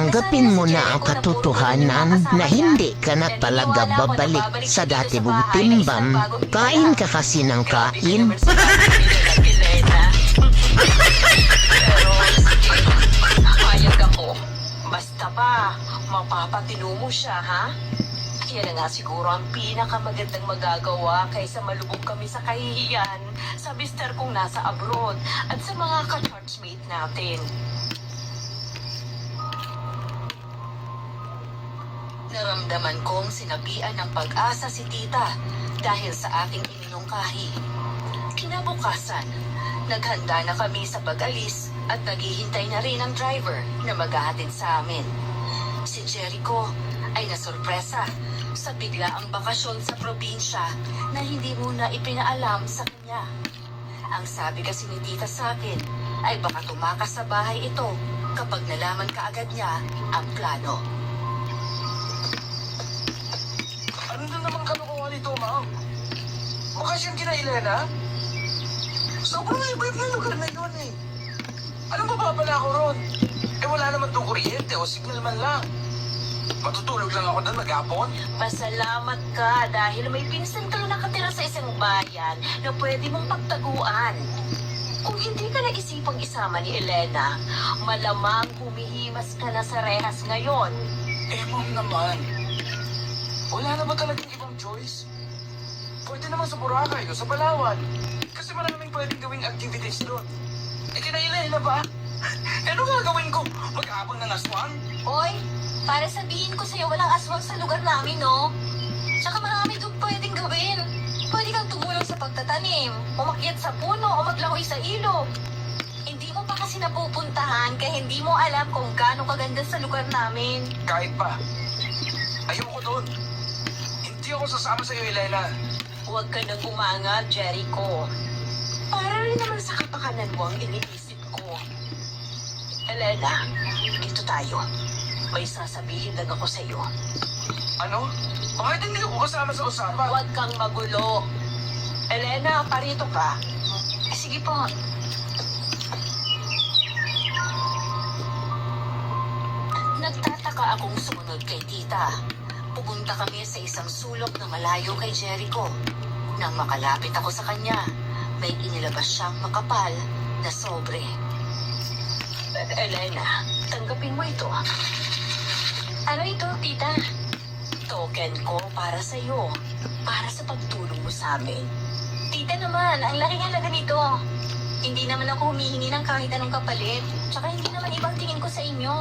tanggapin mo na ang katotohanan na hindi ka na talaga babalik sa dati mong timbang. Kain ka kasi ng kain. Hayag ako. Basta ba, mapapatino mo siya, ha? Yan na nga siguro ang pinakamagandang magagawa kaysa malubog kami sa kahihiyan sa mister kong nasa abroad at sa mga ka-churchmate natin. Naramdaman kong sinabian ng pag-asa si tita dahil sa aking iminungkahi. Kinabukasan, naghanda na kami sa pag-alis at naghihintay na rin ang driver na maghahatid sa amin. Si Jericho ay nasurpresa sa biglaang bakasyon sa probinsya na hindi muna ipinaalam sa kanya. Ang sabi kasi ni tita sa akin ay baka tumakas sa bahay ito kapag nalaman kaagad niya ang plano. Ano na naman kanukuha nito, ma'am? Bakasyon kina Elena? Sobrang iba-iba yung lugar na yun eh. Anong mababala ako ron? Eh wala naman itong kuryente o signal man lang. Matutulog lang ako doon maghapon. Pasalamat ka dahil may pinsan kang nakatira sa isang bayan na pwede mong pagtaguan. Kung hindi ka naisipang isama ni Elena, malamang humihimas ka na sa rehas ngayon. Eh, ma'am naman. Wala na ba talagang ibang choice? Pwede naman sa Boracay o sa Palawan. Kasi maraming pwedeng gawing activities doon. Eh, kina Elena ba? Eh, ano gagawin ko? Mag-aabang ng aswang? Hoy, para sabihin ko sa'yo walang aswang sa lugar namin, no? Tsaka marami doon pwedeng gawin. Pwede kang tumulong sa pagtatanim, umakyat sa puno o maglangoy sa ilog. Hindi mo pa kasi napupuntahan kaya hindi mo alam kung gaano kaganda sa lugar namin. Kahit pa. Ayoko doon. Hindi ako sasama sa'yo, Elena. Huwag ka nang umangat, Jericho. Para rin naman sa kapakanan mo ang iniisip ko. Elena, dito tayo. May sasabihin lang ako sa'yo. Ano? Bakit hindi ako kasama sa usapan? Huwag kang magulo. Elena, parito ka. Sige po. Nagtataka akong sumunod kay tita. Pupunta kami sa isang sulok na malayo kay Jericho. Nang makalapit ako sa kanya, may inilabas siyang makapal na sobre. Elena, tanggapin mo ito. Ano ito, tita? Token ko para sa'yo. Para sa pagtulong mo sa amin. Tita naman, ang laking halaga nito. Hindi naman ako humihingi ng kahit anong kapalit. Tsaka hindi naman ibang tingin ko sa inyo.